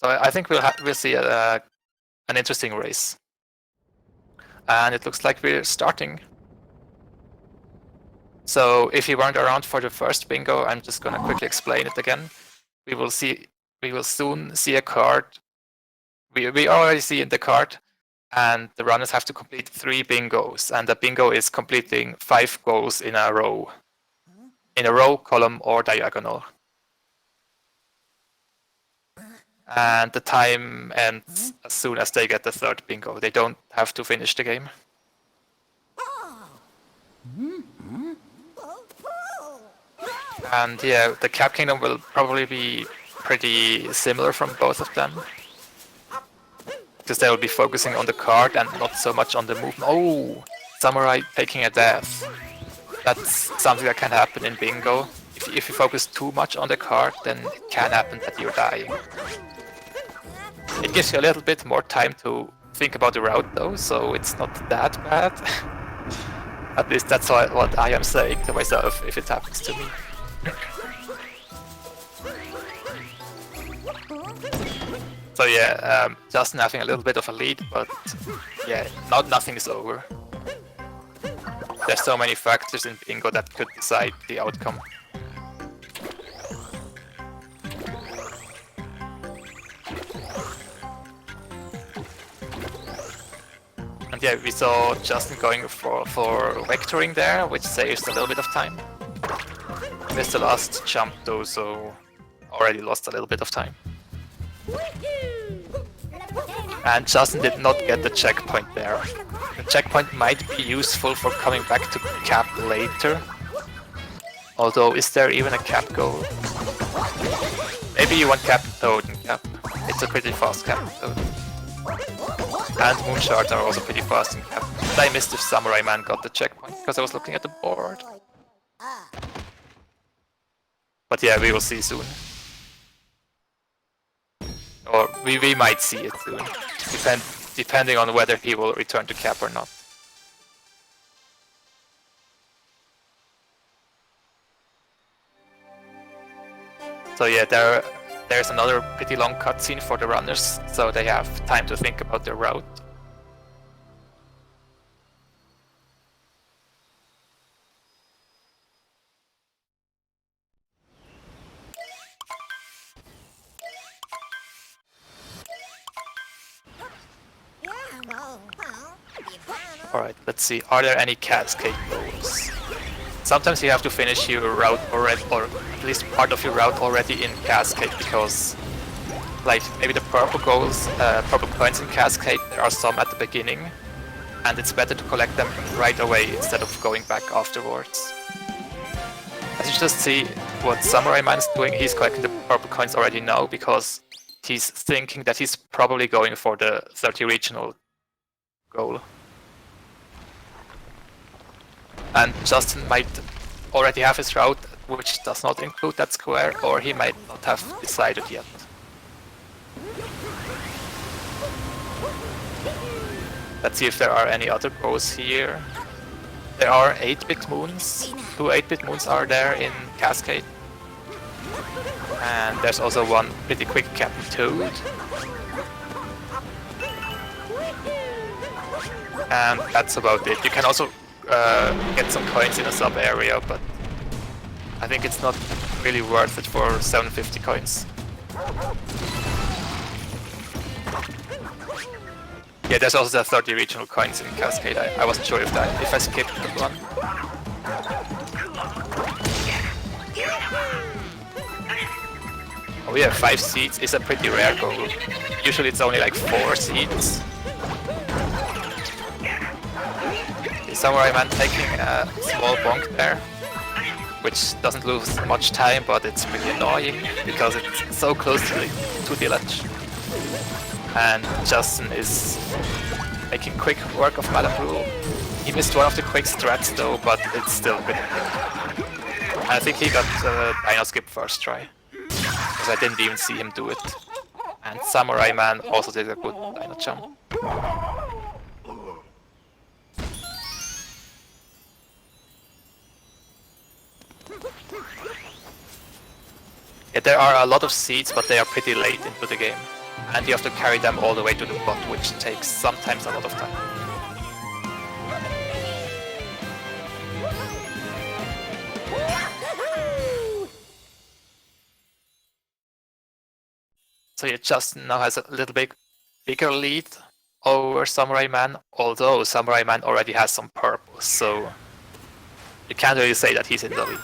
So I think we'll see an interesting race. And it looks like we're starting. So if you weren't around for the first bingo, I'm just gonna quickly explain it again. We will soon see a card. We already see in the card, and the runners have to complete 3 bingos, and the bingo is completing 5 goals in a row, column, or diagonal. And the time ends as soon as they get the 3rd bingo. They don't have to finish the game. And yeah, the Cap Kingdom will probably be pretty similar from both of them, because they will be focusing on the card and not so much on the movement. Oh, Samurai taking a death. That's something that can happen in bingo. If you focus too much on the card, then it can happen that you're dying. It gives you a little bit more time to think about the route though, so it's not that bad. At least that's what I am saying to myself if it happens to me. So yeah, Justin having a little bit of a lead, but yeah, nothing is over. There's so many factors in bingo that could decide the outcome. And yeah, we saw Justin going for vectoring there, which saves a little bit of time. Missed the last jump though, so already lost a little bit of time. And Justin did not get the checkpoint there. The checkpoint might be useful for coming back to cap later. Although, is there even a cap goal? Maybe you want Captain Toad in cap. It's a pretty fast Captain Toad. And Moonshards are also pretty fast in cap. But I missed if Samura1man got the checkpoint because I was looking at the board. But yeah, we will see soon. Or we might see it soon, depending on whether he will return to cap or not. So yeah, there's another pretty long cutscene for the runners, so they have time to think about their route. Alright, let's see, are there any cascade goals? Sometimes you have to finish your route already, or at least part of your route already in Cascade, because like maybe the purple goals, purple coins in Cascade, there are some at the beginning, and it's better to collect them right away instead of going back afterwards. As you just see what Samura1man is doing, he's collecting the purple coins already now, because he's thinking that he's probably going for the 30 regional goal. And Justin might already have his route, which does not include that square, or he might not have decided yet. Let's see if there are any other goals here. There are 8-bit moons. 2 8-bit moons are there in Cascade. And there's also one pretty quick Captain Toad. And that's about it. You can also get some coins in a sub area, but I think it's not really worth it for 750 coins. Yeah, there's also the 30 regional coins in Cascade. I wasn't sure if I skipped that one. Oh yeah, 5 seeds is a pretty rare goal. Usually it's only like 4 seeds. Samura1man taking a small bonk there, which doesn't lose much time, but it's pretty annoying because it's so close to the ledge. And Justin is making quick work of Madame Rule. He missed one of the quick strats though, but it's still pretty quick. I think he got Dino Skip first try, because I didn't even see him do it. And Samura1man also did a good Dino jump. Yeah, there are a lot of seeds, but they are pretty late into the game. and you have to carry them all the way to the bot, which takes sometimes a lot of time. So he just now has a little bit bigger lead over Samura1man, although Samura1man already has some purple, so you can't really say that he's in the lead.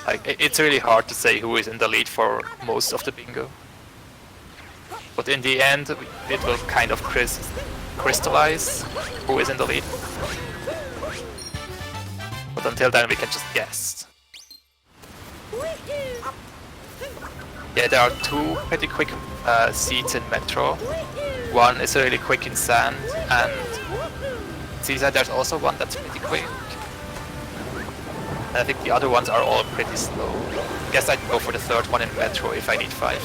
Like, it's really hard to say who is in the lead for most of the bingo. But in the end, it will kind of crystallize who is in the lead. But until then, we can just guess. Yeah, there are two pretty quick seeds in Metro. One is really quick in Sand, and Caesar, there's also one that's pretty quick. And I think the other ones are all pretty slow. I guess I'd go for the third one in Metro if I need 5.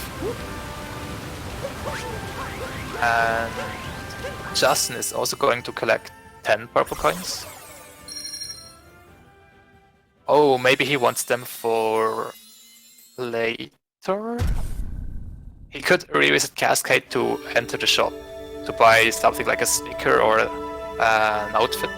And Justin is also going to collect 10 purple coins. Oh, maybe he wants them for later? He could revisit Cascade to enter the shop, to buy something like a sticker or an outfit.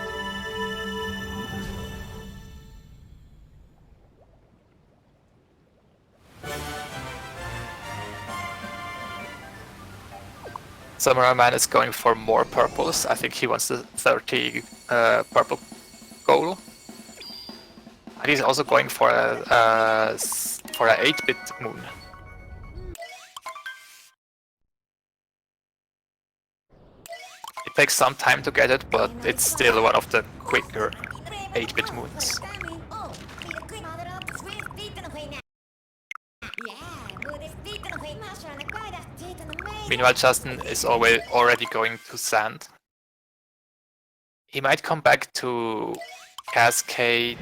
Samura1man is going for more purples. I think he wants the 30 purple goal. And he's also going for a 8-bit moon. It takes some time to get it, but it's still one of the quicker 8-bit moons. Meanwhile, Justin is already going to Sand. He might come back to Cascade.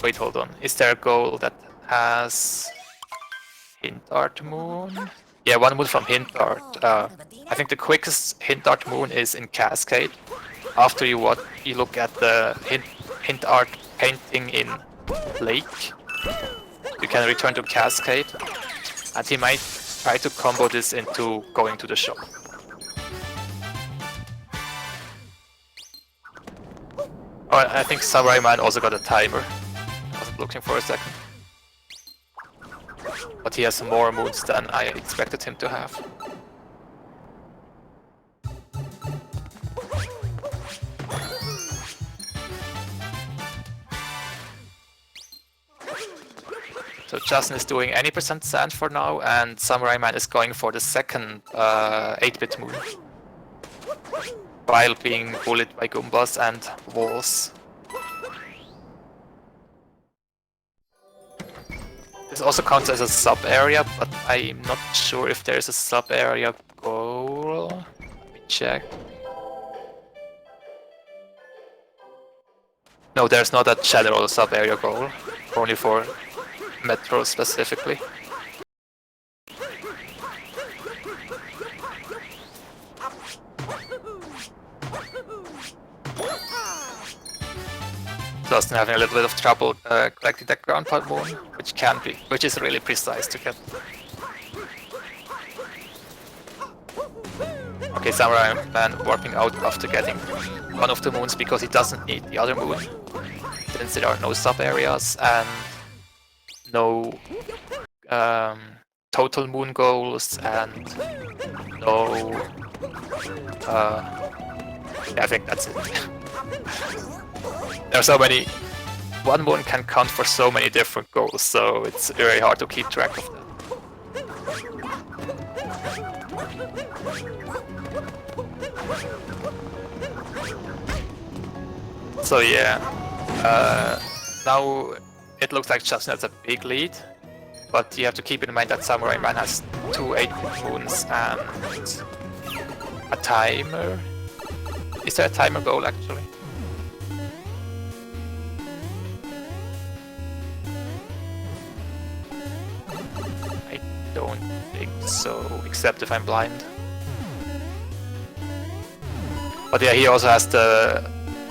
Wait, hold on. Is there a goal that has Hint Art Moon? Yeah, one moon from Hint Art. I think the quickest Hint Art Moon is in Cascade. After you look at the Hint Art painting in Lake, you can return to Cascade, and he might try to combo this into going to the shop. Oh, I think Samura1man also got a timer. I wasn't looking for a second. But he has more moons than I expected him to have. So Justin is doing any percent Sand for now, and Samura1man is going for the second 8-bit moon, while being bullied by Goombas and walls. This also counts as a sub-area, but I'm not sure if there's a sub-area goal. Let me check. No, there's not a general sub-area goal, only for Metro specifically. Justin having a little bit of trouble collecting that ground part moon, which is really precise to get. Okay, Samura1man warping out after getting one of the moons because he doesn't need the other moon, since there are no sub areas and no total moon goals and no. Yeah, I think that's it. There are so many. One moon can count for so many different goals, so it's very hard to keep track of that. So yeah, now it looks like Justin has a big lead, but you have to keep in mind that Samura1man has 2 8-bit moons and a timer. Is there a timer goal actually? I don't think so, except if I'm blind. But yeah, he also has the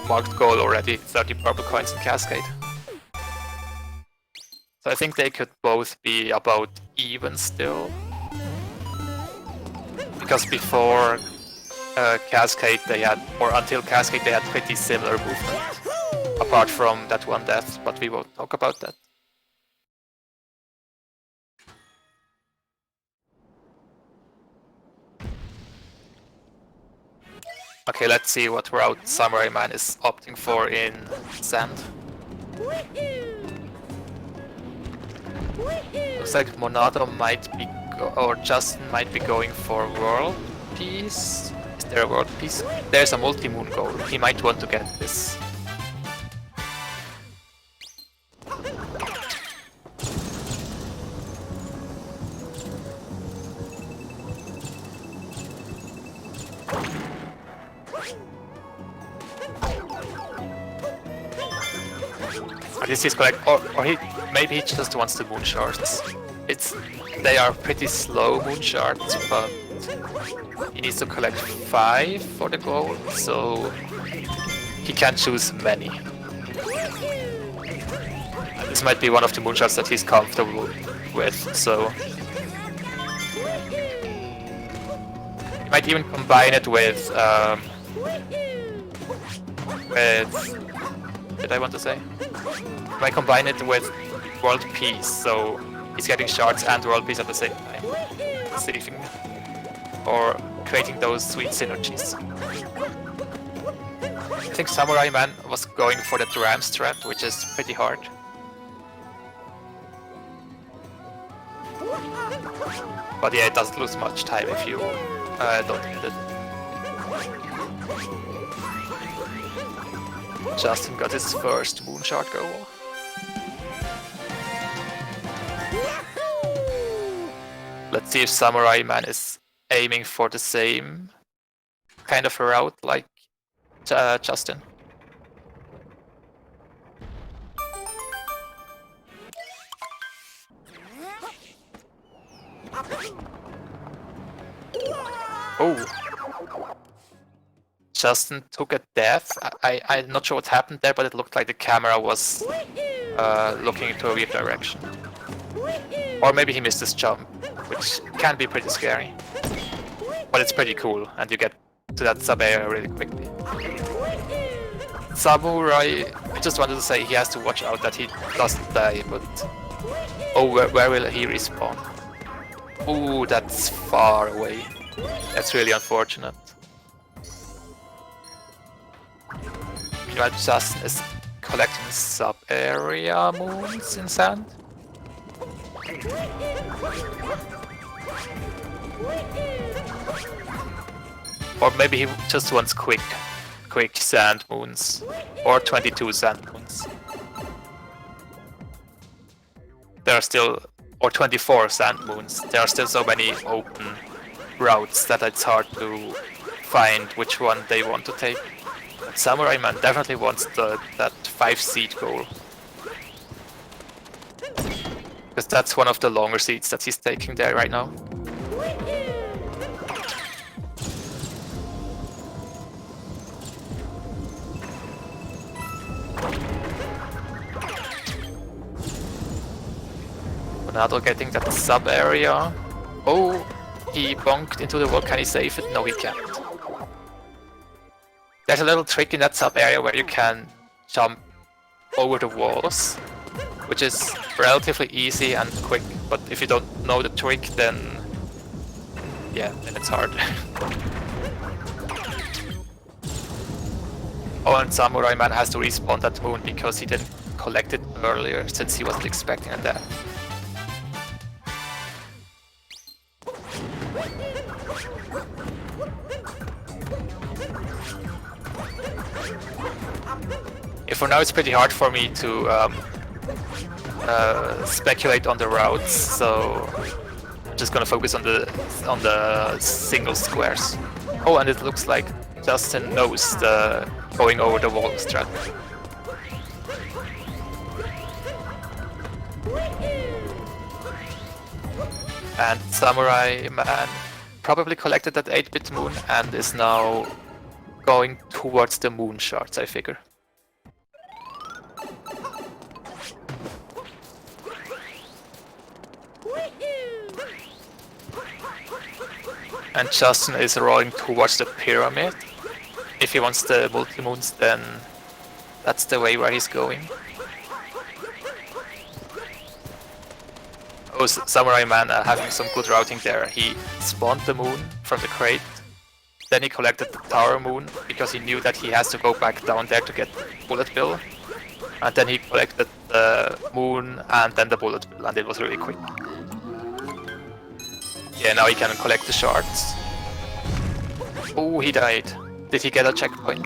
marked goal already, 30 purple coins in Cascade. So I think they could both be about even still. Because before Cascade they had, or until Cascade they had pretty similar movement. Apart from that one death, but we won't talk about that. Okay, let's see what route Samura1man is opting for in Sand. Looks like Monado might be, or Justin might be going for World Peace. Is there a World Peace? There's a multi-moon goal. He might want to get this. This is correct, or maybe he just wants the moon shards. They are pretty slow moon shards, but he needs to collect 5 for the goal, so he can choose many. This might be one of the moon shards that he's comfortable with, so he might even combine it with did I want to say? I might combine it with World Peace, so he's getting shards and World Peace at the same time. Saving or creating those sweet synergies. I think Samura1man was going for the Ram strat, which is pretty hard. But yeah, it doesn't lose much time if you don't need it. Justin got his first moonshot goal. Let's see if Samura1man is aiming for the same kind of a route like Justin. Oh! Justin took a death. I'm not sure what happened there, but it looked like the camera was looking into a weird direction. Or maybe he missed his jump, which can be pretty scary. But it's pretty cool, and you get to that sub-area really quickly. Samurai, I just wanted to say he has to watch out that he doesn't die, but... Oh, where will he respawn? Ooh, that's far away. That's really unfortunate. Meanwhile, Justin is collecting sub-area moons in Sand. Or maybe he just wants quick sand moons. Or 22 sand moons. There are still... or 24 sand moons. There are still so many open routes that it's hard to find which one they want to take. But Samura1man definitely wants that 5 seed goal. Because that's one of the longer seeds that he's taking there right now. Monado getting that sub area. Oh, he bonked into the wall. Can he save it? No, he can't. There's a little trick in that sub area where you can jump over the walls, which is relatively easy and quick, but if you don't know the trick, then yeah, then it's hard. Oh, and Samura1man has to respawn that moon because he didn't collect it earlier, since he wasn't expecting that. For now, it's pretty hard for me to speculate on the routes, so I'm just gonna focus on the single squares. Oh, and it looks like Justin knows the going over the wall strat. And Samura1man probably collected that 8-bit moon and is now going towards the moon shards, I figure. And Justin is rolling towards the pyramid. If he wants the multi-moons, then that's the way where he's going. Oh, Samura1man having some good routing there. He spawned the moon from the crate. Then he collected the tower moon because he knew that he has to go back down there to get bullet bill. And then he collected the moon and then the bullet bill, and it was really quick. Yeah, now he can collect the shards. Oh, he died. Did he get a checkpoint?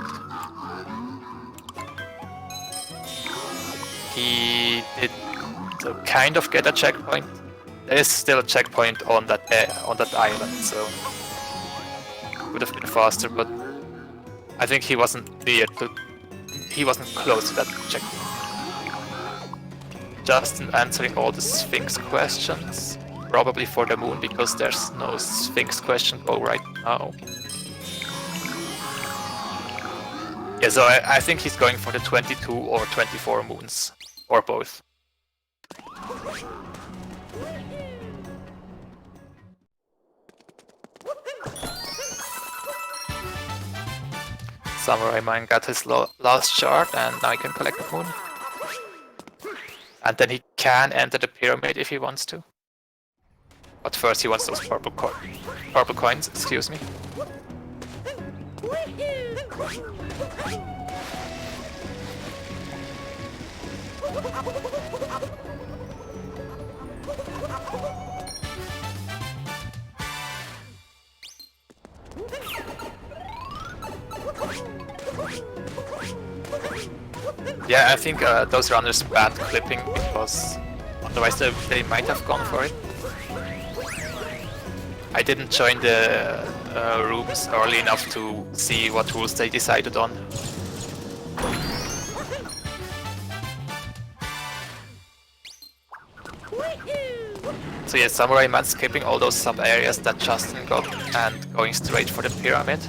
He did kind of get a checkpoint. There is still a checkpoint on that island, so would have been faster, but I think he wasn't close to that checkpoint. Justin answering all the Sphinx questions, probably for the moon because there's no Sphinx question goal right now. Yeah, so I think he's going for the 22 or 24 moons, or both. Samura1man got his last shard, and now he can collect the moon. And then he can enter the pyramid if he wants to. But first he wants those purple coins, excuse me. Yeah, I think those runners banned clipping because otherwise they might have gone for it. I didn't join the rooms early enough to see what rules they decided on. So yeah, Samura1man skipping all those sub-areas that Justin got and going straight for the pyramid.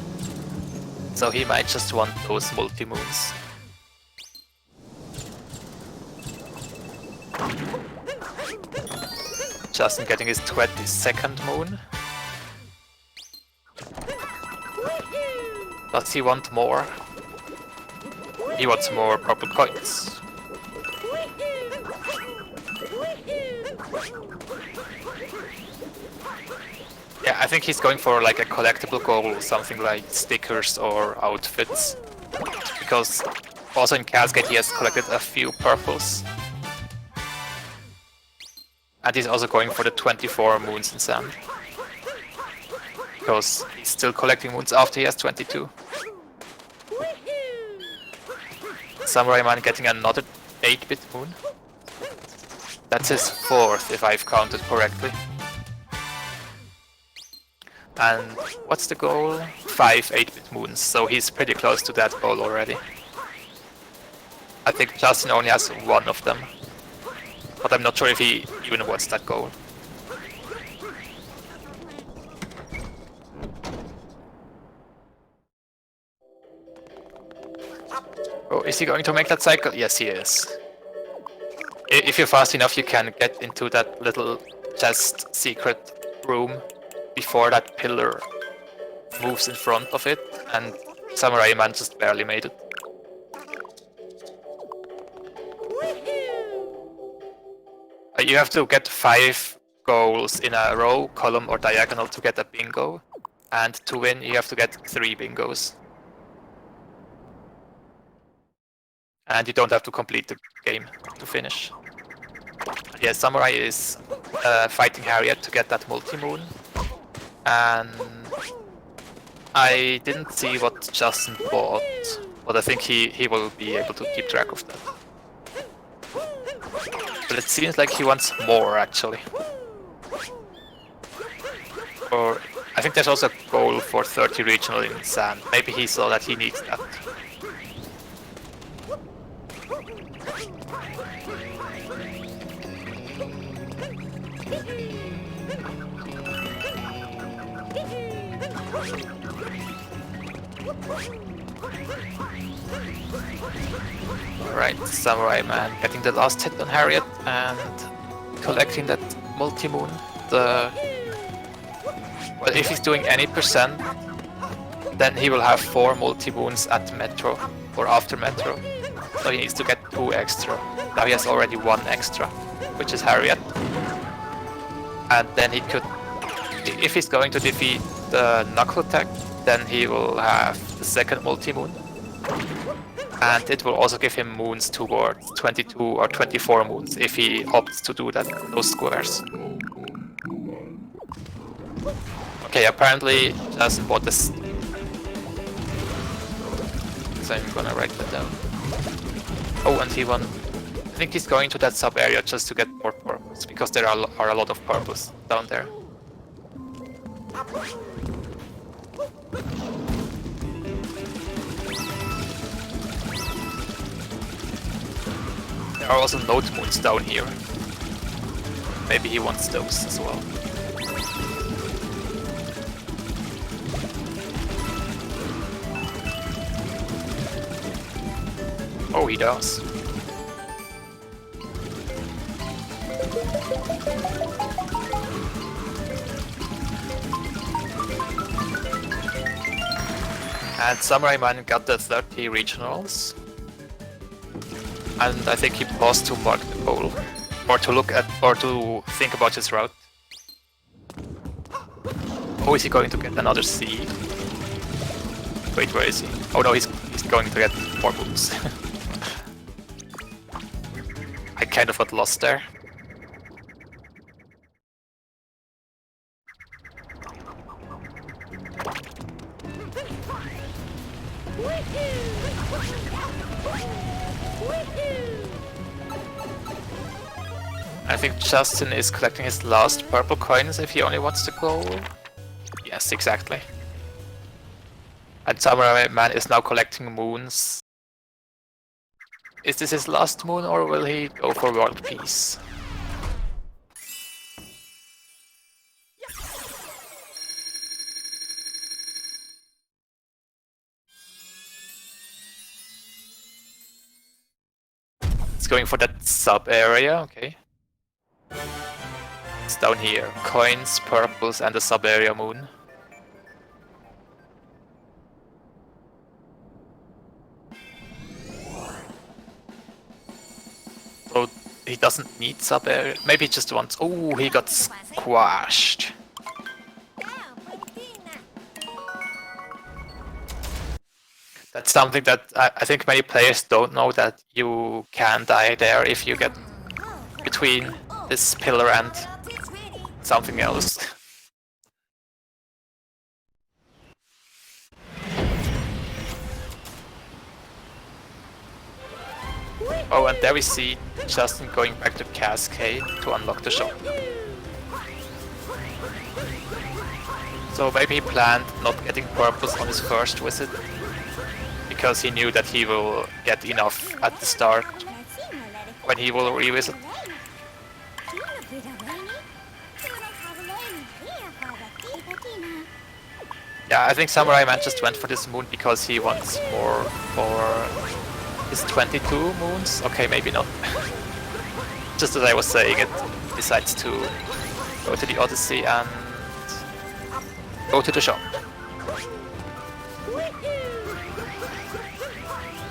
So he might just want those multi-moons. Justin getting his 22nd moon. Does he want more? He wants more purple coins. Yeah, I think he's going for like a collectible goal, something like stickers or outfits. Because also in Cascade he has collected a few purples. And he's also going for the 24 moons in sand. Because he's still collecting moons after he has 22. Samura1man getting another 8-bit moon. That's his 4th, if I've counted correctly. And what's the goal? 5 8-bit moons, so he's pretty close to that goal already. I think Justin only has one of them. But I'm not sure if he even wants that goal. Oh, is he going to make that cycle? Yes, he is. If you're fast enough, you can get into that little chest secret room before that pillar moves in front of it, and Samura1man just barely made it. You have to get 5 goals in a row, column or diagonal to get a bingo, and to win you have to get 3 bingos. And you don't have to complete the game to finish. Yeah, Samurai is fighting Harriet to get that multi-moon. And I didn't see what Justin bought, but I think he will be able to keep track of that. But it seems like he wants more, actually. Or I think there's also a goal for 30 regional in sand. Maybe he saw that he needs that. Alright, Samura1man getting the last hit on Harriet and collecting that multi-moon. The Well, if he's doing any percent, then he will have 4 multi-moons at Metro, or after Metro. So he needs to get 2 extra. Now he has already 1 extra, which is Harriet. And then he could, if he's going to defeat the Knuckle Attack, then he will have the second multi-moon. And it will also give him moons towards 22 or 24 moons if he opts to do that, those squares. Okay, apparently Justin bought this. So I'm gonna write that down. Oh, and he won. I think he's going to that sub area just to get more purples, because there are a lot of purples down there. There are also node moons down here. Maybe he wants those as well. Oh, he does. And Samura1man got the 30 regionals. And I think he paused to mark the goal. Or to look at, or to think about his route. Oh, is he going to get another C? Wait, where is he? Oh no, he's going to get more boots. I kind of got lost there. I think Justin is collecting his last purple coins if he only wants to go. Yes, exactly. And Samura1man is now collecting moons. Is this his last moon, or will he go for world peace? It's going for that sub area, okay. It's down here. Coins, purples, and the sub area moon. So he doesn't need sub area. Maybe he just wants. Oh, he got squashed. That's something that I think many players don't know, that you can die there if you get between this pillar and something else. Oh, and there we see Justin going back to Cascade to unlock the shop. So maybe he planned not getting purples on his first visit, because he knew that he will get enough at the start when he will revisit. Yeah, I think Samura1man just went for this moon because he wants more for his 22 moons. Okay, maybe not. Just as I was saying, it decides to go to the Odyssey and go to the shop.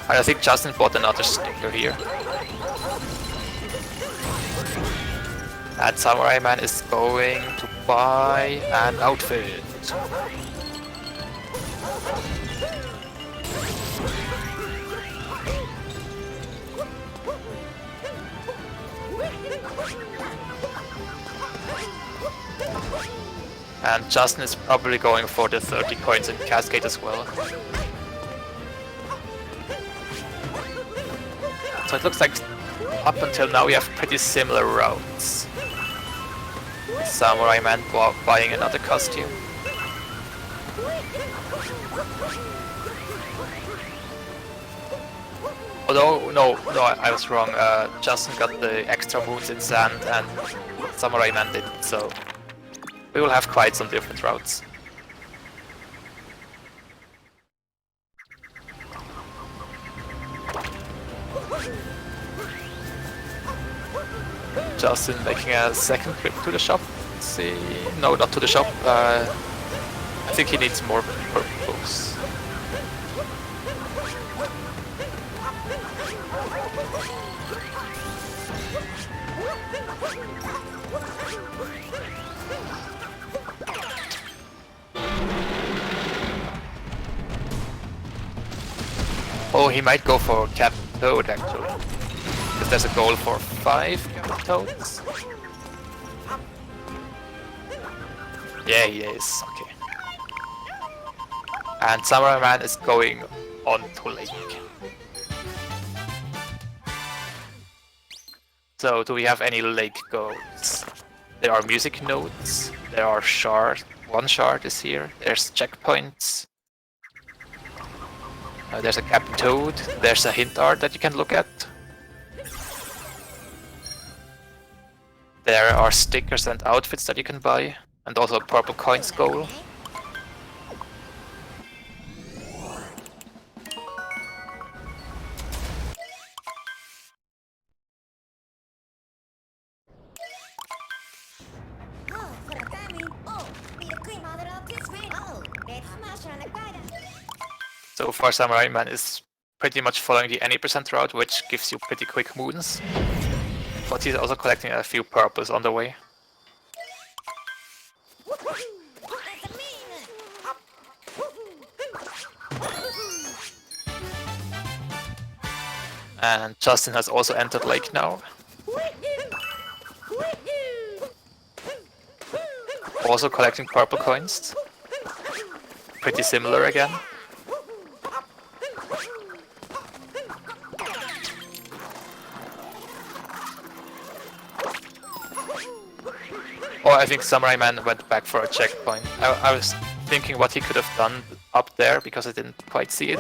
And I think Justin bought another sticker here. And Samura1man is going to buy an outfit. And Justin is probably going for the 30 coins in Cascade as well. So it looks like up until now we have pretty similar routes. Samura1man buying another costume. Although, no, I was wrong. Justin got the extra moons in sand and Samura1man didn't, so we will have quite some different routes. Justin making a second trip to the shop. Let's see. No, not to the shop. I think he needs more purples. Oh, he might go for Captain Toad actually. Because there's a goal for 5 Captain Toads. Yeah, he is. Okay. And Samura1man is going on to lake. So, do we have any lake goals? There are music notes. There are shards. 1 shard is here. There's checkpoints. There's a Captain Toad. There's a hint art that you can look at. There are stickers and outfits that you can buy. And also a purple coins goal. So far, Samura1man is pretty much following the any % route, which gives you pretty quick moons. But he's also collecting a few purples on the way. And Justin has also entered lake now. Also collecting purple coins. Pretty similar again. Oh, I think Samura1man went back for a checkpoint. I was thinking what he could have done up there because I didn't quite see it.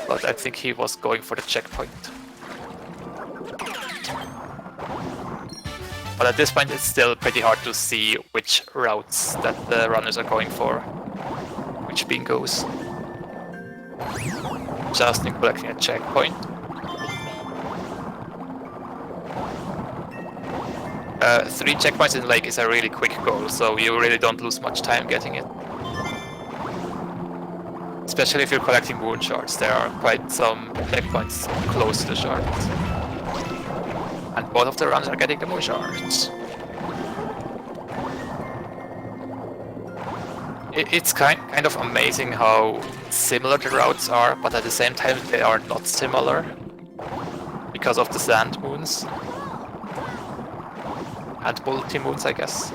But I think he was going for the checkpoint. But at this point it's still pretty hard to see which routes that the runners are going for. Which bingos. Justin collecting a checkpoint. 3 checkpoints in lake is a really quick goal, so you really don't lose much time getting it. Especially if you're collecting moon shards, there are quite some checkpoints close to the shards. And both of the runners are getting the moon shards. It's kind of amazing how similar the routes are, but at the same time they are not similar because of the sand moons. And multi-moons, I guess.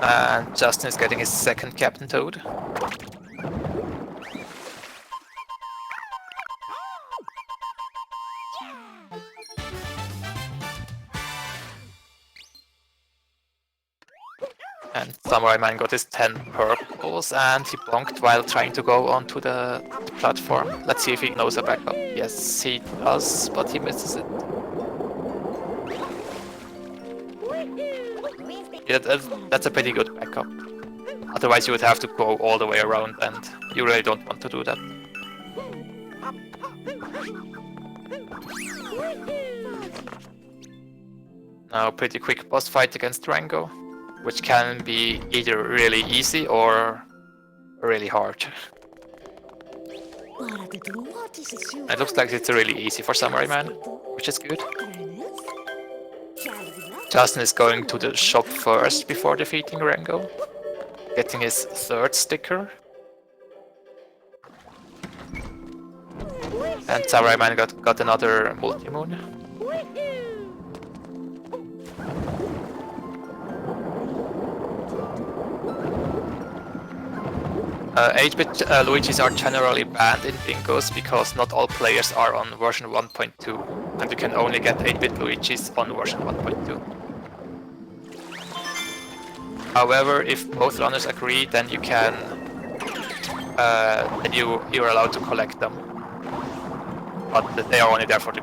And Justin is getting his second Captain Toad. And Samura1man got his 10 purples and he bonked while trying to go onto the platform. Let's see if he knows a backup. Yes, he does, but he misses it. Yeah, that's a pretty good backup. Otherwise you would have to go all the way around and you really don't want to do that. Now pretty quick boss fight against Rango, which can be either really easy or really hard. It looks like it's really easy for Samura1man, which is good. Justin is going to the shop first before defeating Rango, getting his 3rd sticker. And Samura1man got another multi-moon. 8-bit Luigis are generally banned in bingos because not all players are on version 1.2 and you can only get 8-bit Luigis on version 1.2. However, if both runners agree, then you can you're allowed to collect them. But they are only there for the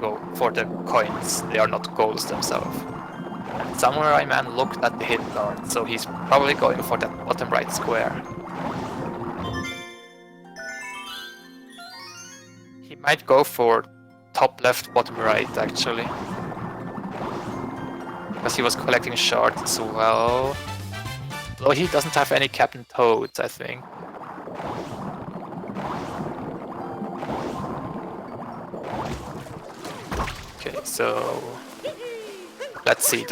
coins, they are not goals themselves. And Samura1man looked at the hit card, so he's probably going for that bottom right square. might go for top left, bottom right, actually. Because he was collecting shards as well. Though he doesn't have any Captain Toads, I think. Okay, so let's see.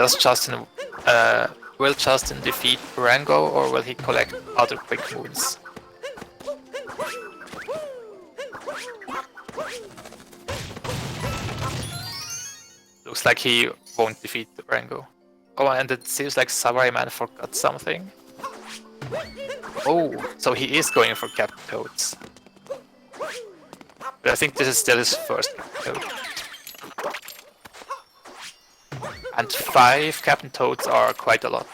Will Justin defeat Rango, or will he collect other quick moves? Looks like he won't defeat Rango. Oh, and it seems like Samura1man forgot something. Oh, so he is going for Captain Toads. But I think this is still his first Toad. And 5 Captain Toads are quite a lot.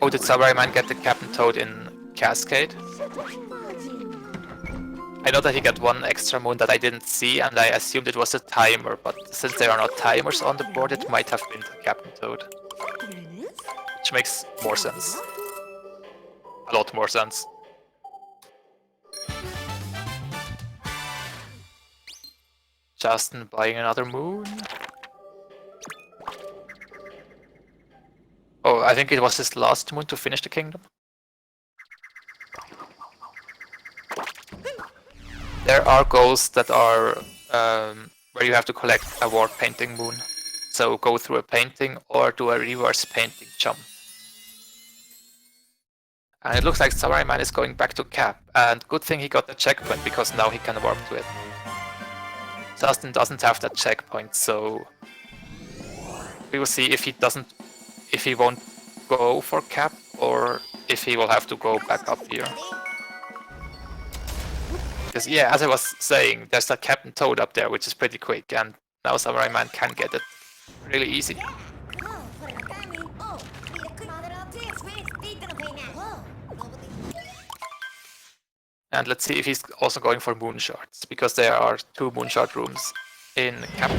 Oh, did Samura1man get the Captain Toad in Cascade? I know that he got one extra moon that I didn't see, and I assumed it was a timer, but since there are no timers on the board, it might have been the Captain Toad. Which makes more sense. A lot more sense. Justin buying another moon. Oh, I think it was his last moon to finish the kingdom. There are goals that are where you have to collect a war painting moon. So go through a painting or do a reverse painting jump. And it looks like Samura1man is going back to cap. And good thing he got the checkpoint, because now he can warp to it. Justin doesn't have that checkpoint, so we will see if he won't go for cap, or if he will have to go back up here. Because yeah, as I was saying, there's a Captain Toad up there, which is pretty quick, and now Samura1man can get it really easy. And let's see if he's also going for moon shards, because there are 2 moon shard rooms in cap.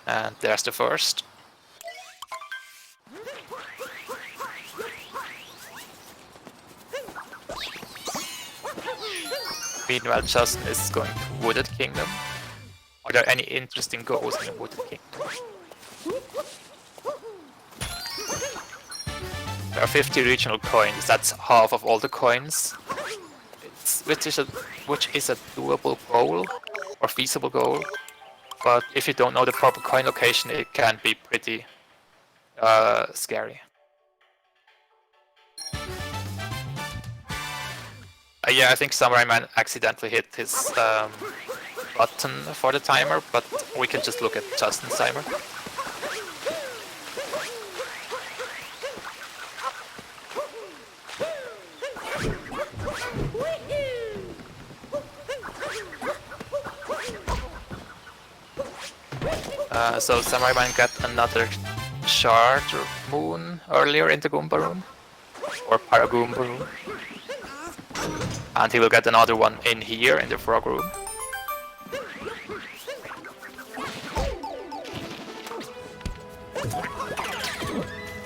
And there's the first. Meanwhile, Justin is going to Wooded Kingdom. Are there any interesting goals in the Wooded Kingdom? There are 50 regional coins, that's half of all the coins. Which is a doable goal, or feasible goal. But if you don't know the proper coin location, it can be pretty scary. Yeah, I think Samura1man accidentally hit his button for the timer, but we can just look at Justin's timer. So Samura1man got another shard moon earlier in the Goomba room, or Paragoomba room. And he will get another one in here in the frog room.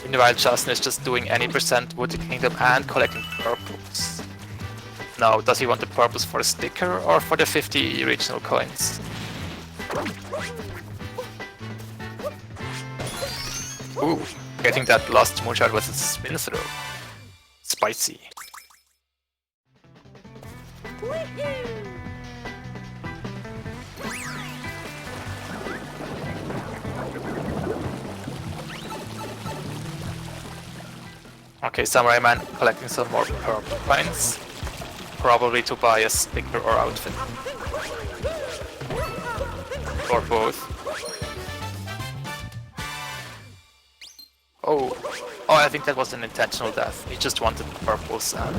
Meanwhile, Justin is just doing any percent Wooded Kingdom and collecting purples. Now, does he want the purples for a sticker or for the 50 regional coins? Ooh, getting that last moon shard was a spin throw. Spicy. Okay, Samura1man collecting some more purple coins. Probably to buy a sticker or outfit. Or both. Oh, I think that was an intentional death. He just wanted the purples and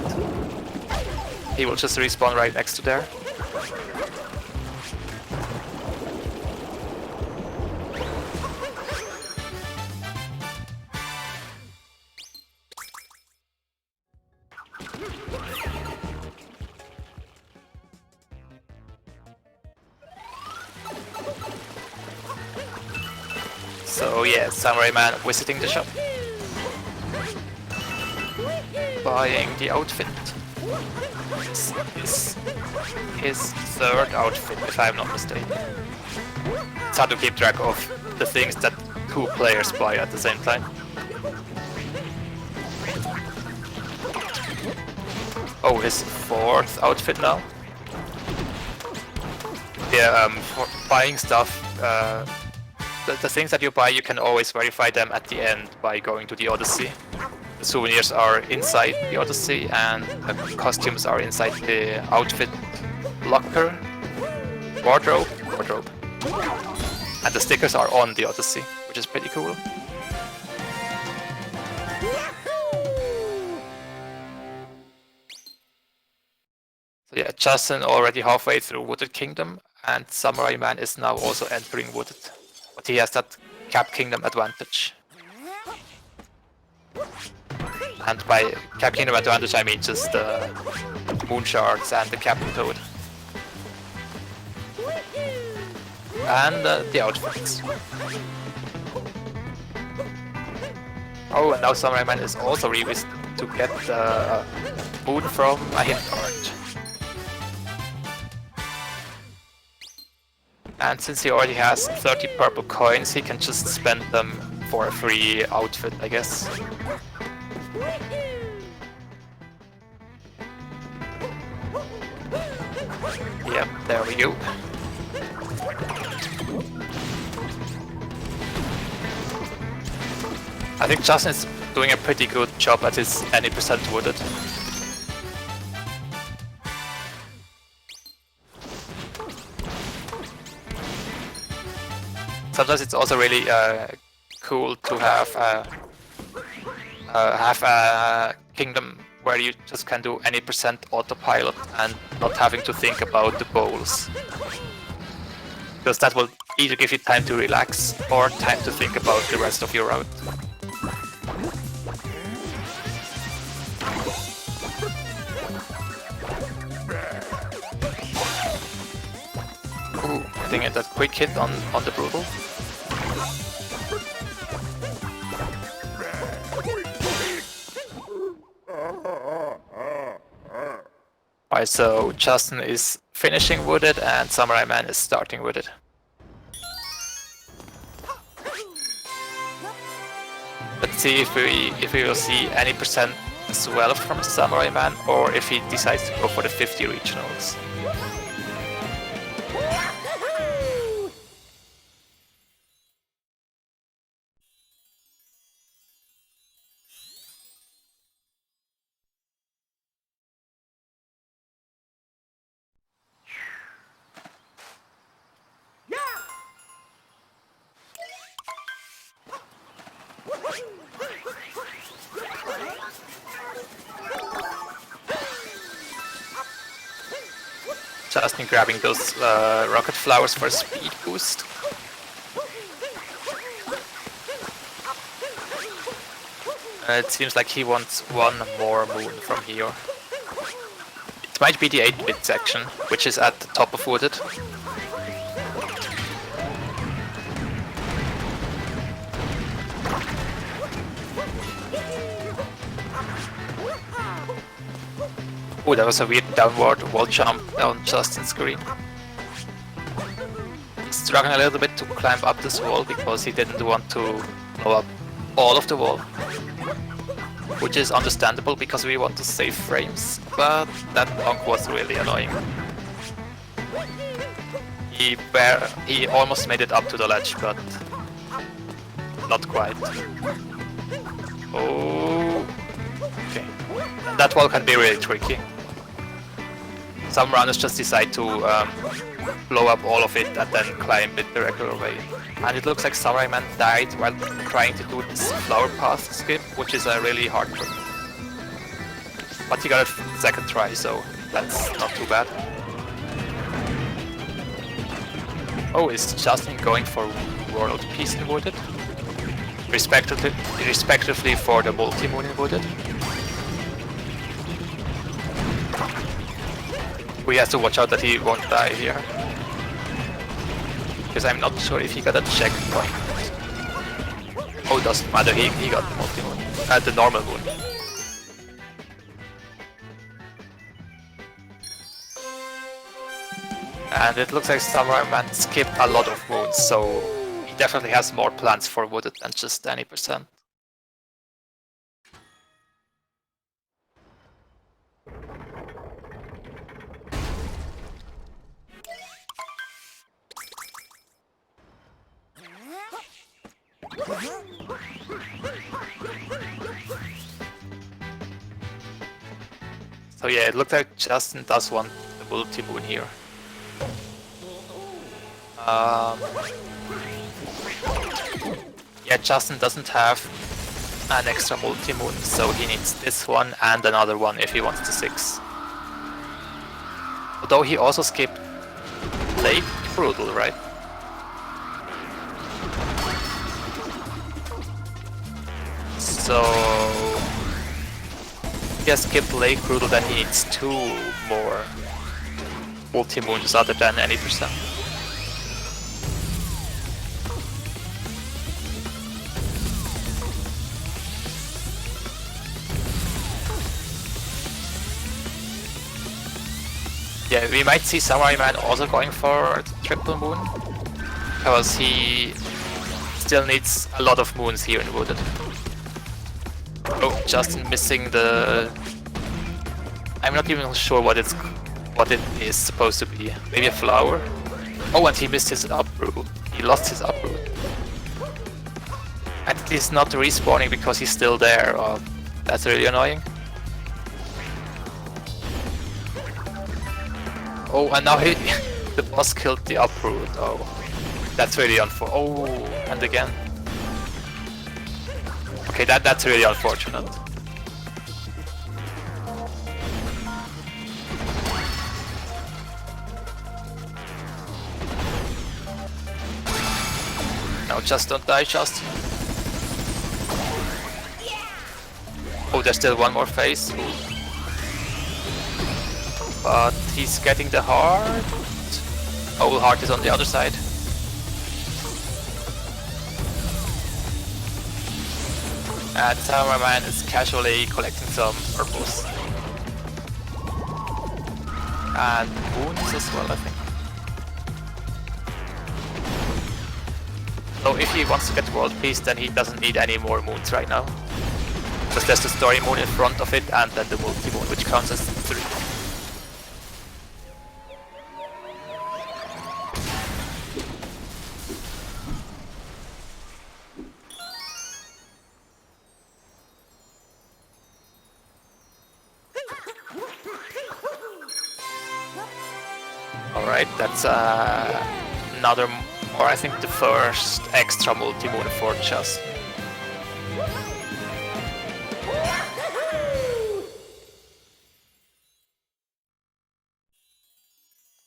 he will just respawn right next to there. So yeah, Samura1man visiting the shop. Buying the outfit. This is his third outfit, if I'm not mistaken. It's hard to keep track of the things that two players buy at the same time. Oh, his fourth outfit now. Yeah, for buying stuff, the things that you buy, you can always verify them at the end by going to the Odyssey. The souvenirs are inside the Odyssey and the costumes are inside the outfit locker, wardrobe, and the stickers are on the Odyssey, which is pretty cool. So yeah, Justin already halfway through Wooded Kingdom, and Samura1man is now also entering Wooded, but he has that Cap Kingdom advantage. And by Cap Kingdom advantage I mean just the moon shards and the Captain Toad. And the outfits. Oh, and now Samura1man is also revisited to get the moon from a hint card. And since he already has 30 purple coins, he can just spend them for a free outfit, I guess. Yep, there we go. I think Justin is doing a pretty good job at his any percent wooded. Sometimes it's also really cool to have a kingdom where you just can do any percent autopilot and not having to think about the bowls. Because that will either give you time to relax or time to think about the rest of your route. Ooh, getting that quick hit on the brutal. Alright, so Justin is finishing Wooded and Samura1man is starting Wooded. Let's see if we will see any percent as well from Samura1man or if he decides to go for the 50 regionals. Justin grabbing those rocket flowers for a speed boost. It seems like he wants one more moon from here. It might be the 8-bit section, which is at the top of Wooded. Oh, that was a weird downward wall jump on Justin's screen. He's struggling a little bit to climb up this wall because he didn't want to blow up all of the wall. Which is understandable because we want to save frames, but that honk was really annoying. He almost made it up to the ledge, but not quite. Oh, okay. That wall can be really tricky. Some runners just decide to blow up all of it and then climb it the regular way. And it looks like Samura1man died while trying to do this flower path skip, which is a really hard trick. But he got it second try, so that's not too bad. Oh, is Justin going for World Peace in Wooded? Respectively for the multi-moon in Wooded? We have to watch out that he won't die here. Because I'm not sure if he got a checkpoint. Oh, doesn't matter, he got the multi-moon. The normal moon. And it looks like Samura1man skipped a lot of moons, so he definitely has more plans for Wooded than just any percent. So yeah, it looks like Justin does want the multi-moon here. Yeah, Justin doesn't have an extra multi-moon, so he needs this one and another one if he wants the 6. Although he also skipped Lake Brutal, right? So he has skipped Lake Brutal, then he needs 2 more multi-moons other than any percent. Yeah, we might see Samura1man also going for triple moon, because he still needs a lot of moons here in Wooded. Oh, Justin missing the... I'm not even sure what it is supposed to be. Maybe a flower? Oh, and he missed his uproot. He lost his uproot. And he's not respawning because he's still there. Oh, that's really annoying. Oh, and now the boss killed the uproot. Oh, that's really unfortunate. Oh, and again. Okay, that's really unfortunate. No, just don't die, just. Oh, there's still one more phase. Ooh. But he's getting the heart. Oh, the heart is on the other side. And Samura1man is casually collecting some purples. And moons as well, I think. So if he wants to get world peace, then he doesn't need any more moons right now. Because there's the story moon in front of it and then the multi-moon, which counts as 3. Alright, that's another, or I think the first extra multi-moon for Justin.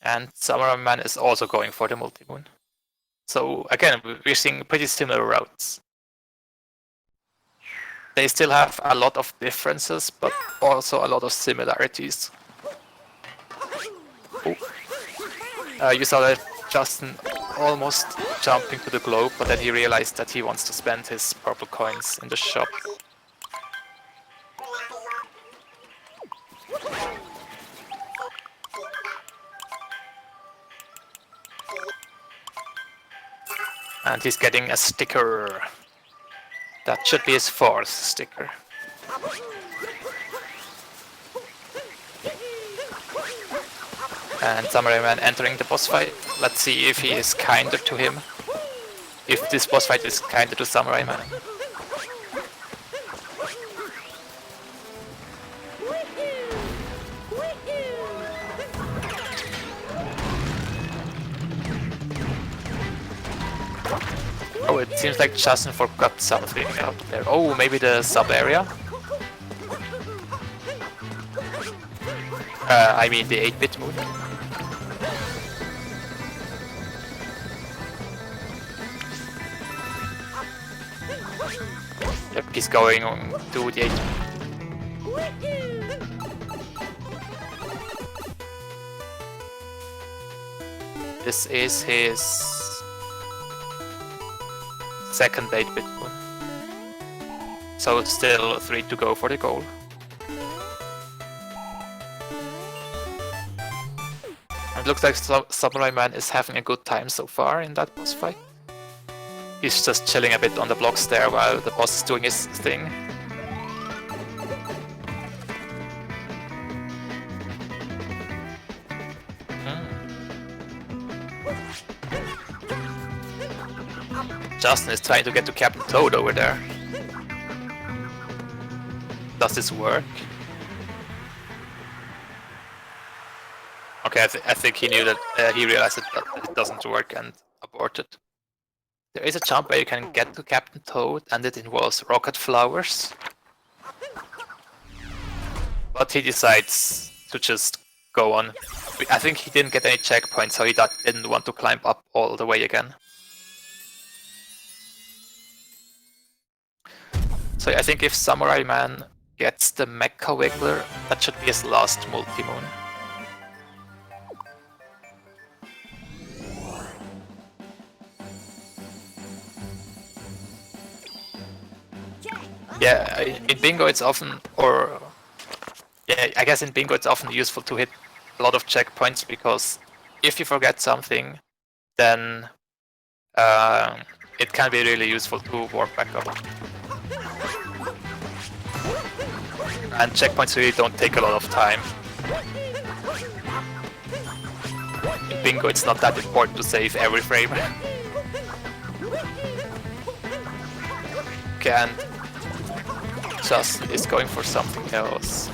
And Samura1man is also going for the multi-moon. So again, we're seeing pretty similar routes. They still have a lot of differences, but also a lot of similarities. Oh. You saw that Justin almost jumping to the globe, but then he realized that he wants to spend his purple coins in the shop. And he's getting a sticker. That should be his 4th sticker. And Samura1man entering the boss fight. Let's see if he is kinder to him. If this boss fight is kinder to Samura1man. Oh, it seems like Justin forgot something out there. Oh, maybe the sub area? I mean the 8-bit moon. Yep, he's going on to the 8. This is his second 8-bit moon. So still 3 to go for the goal. It looks like Samura1man is having a good time so far in that boss fight. He's just chilling a bit on the blocks there while the boss is doing his thing. Justin is trying to get to Captain Toad over there. Does this work? Okay, I think he knew that he realized that it doesn't work and aborted. There is a jump where you can get to Captain Toad, and it involves rocket flowers. But he decides to just go on. I think he didn't get any checkpoints, so he didn't want to climb up all the way again. So I think if Samura1man gets the Mecha Wiggler, that should be his last multi-moon. Yeah, in Bingo it's often, I guess in Bingo it's often useful to hit a lot of checkpoints, because if you forget something, then it can be really useful to warp back up. And checkpoints really don't take a lot of time. In Bingo it's not that important to save every frame. Okay, and Justin is going for something else.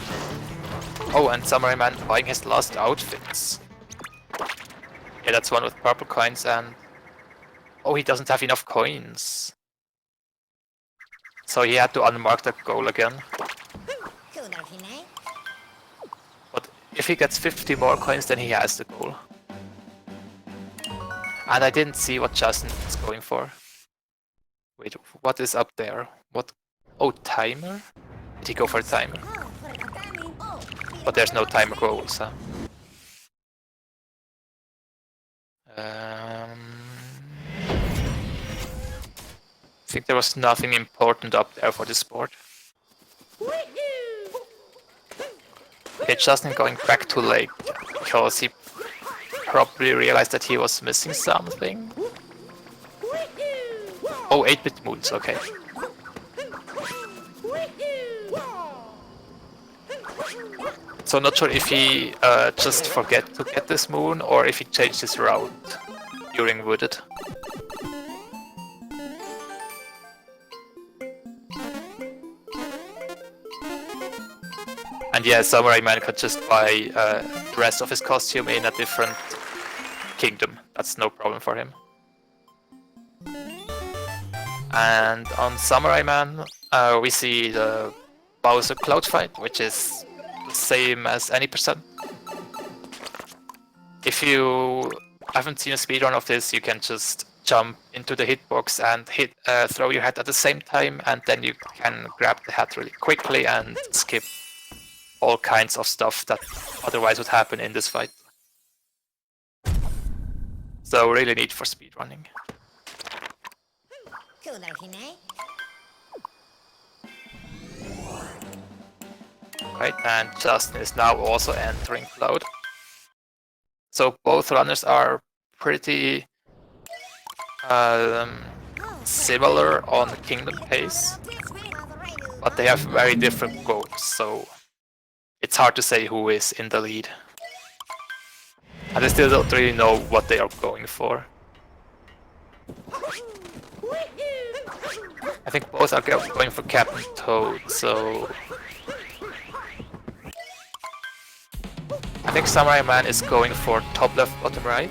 Oh, and Samura1man buying his last outfits. Yeah, that's one with purple coins, and oh, he doesn't have enough coins. So he had to unmark that goal again. But if he gets 50 more coins, then he has the goal. And I didn't see what Justin is going for. Wait, what is up there? What? Oh, timer? Did he go for a timer? But there's no timer goals, huh? I think there was nothing important up there for this board. Okay, Justin going back to Lake because he probably realized that he was missing something. Oh, 8-bit moons, okay. So not sure if he just forget to get this moon or if he changed his route during Wooded. And yeah, Samura1man could just buy the rest of his costume in a different kingdom. That's no problem for him. And on Samura1man, we see the Bowser Cloud fight, which is the same as any percent. If you haven't seen a speedrun of this, you can just jump into the hitbox and throw your hat at the same time, and then you can grab the hat really quickly and skip all kinds of stuff that otherwise would happen in this fight. So really neat for speedrunning. Right, and Justin is now also entering Cloud. So both runners are pretty similar on the Kingdom pace, but they have very different goals, so it's hard to say who is in the lead. And I still don't really know what they are going for. I think both are going for Captain Toad, so I think Samura1man is going for top left, bottom right.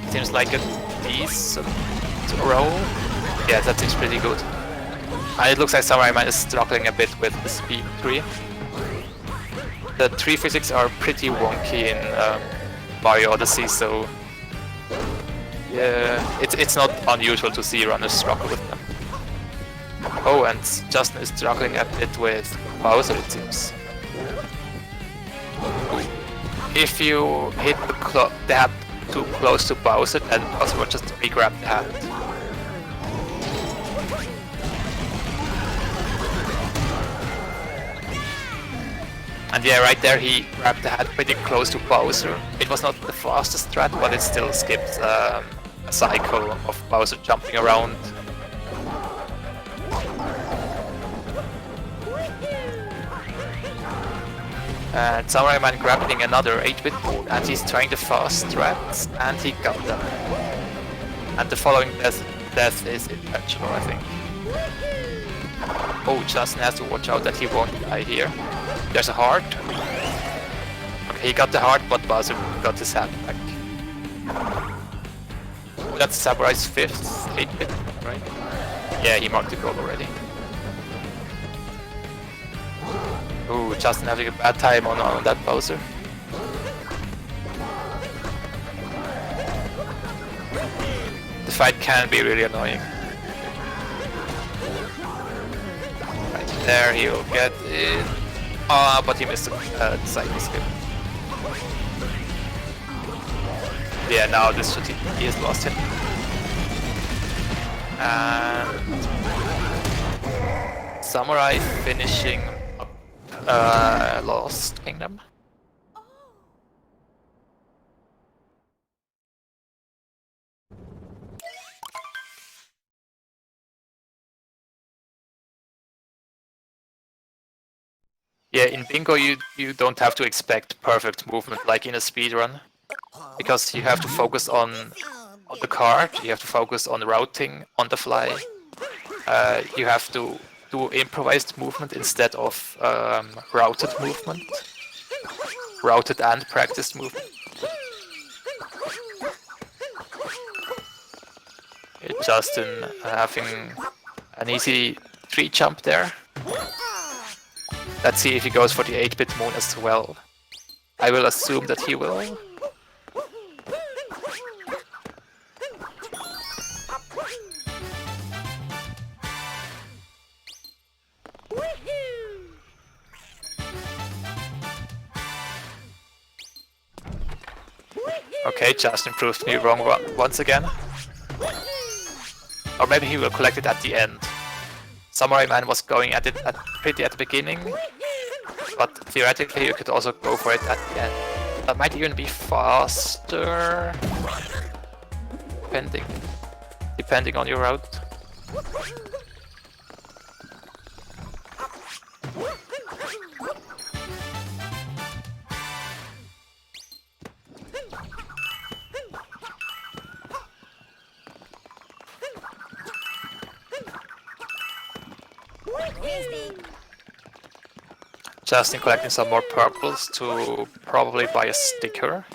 It seems like a decent roll. Yeah, that seems pretty good. And it looks like Samura1man is struggling a bit with the speed tree. The tree physics are pretty wonky in Mario Odyssey, so yeah, it's not unusual to see runners struggle with them. Oh, and Justin is struggling a bit with Bowser, it seems. if you hit the hat too close to Bowser, then Bowser will just re-grab the hat. And yeah, right there he grabbed the hat pretty close to Bowser. It was not the fastest strat, but it still skipped a cycle of Bowser jumping around. And Samura1man grabbing another 8-bit moon, and he's trying the fast strats, and he got them. And the following death is intentional, I think. Oh, Justin has to watch out that he won't die here. There's a heart. Okay, he got the heart, but Bowser got his hat back. That's Samurai's 5th 8-bit, right? Yeah, he marked the goal already. Ooh, Justin having a bad time on that Bowser. The fight can be really annoying. Right there, he'll get it. Ah, but he missed the side skip. Yeah, now this should he has lost him. And Samurai finishing Lost Kingdom. Yeah, in bingo you don't have to expect perfect movement like in a speedrun, because you have to focus on the card, you have to focus on routing on the fly, you have to do improvised movement instead of routed movement, routed and practiced movement. Justin having an easy 3 jump there. Let's see if he goes for the 8-bit moon as well. I will assume that he will. Okay, Justin proved me wrong once again. Or maybe he will collect it at the end. Samura1man was going at it pretty at the beginning, but theoretically you could also go for it at the end. That might even be faster, depending on your route. Justin collecting some more purples to probably buy a sticker.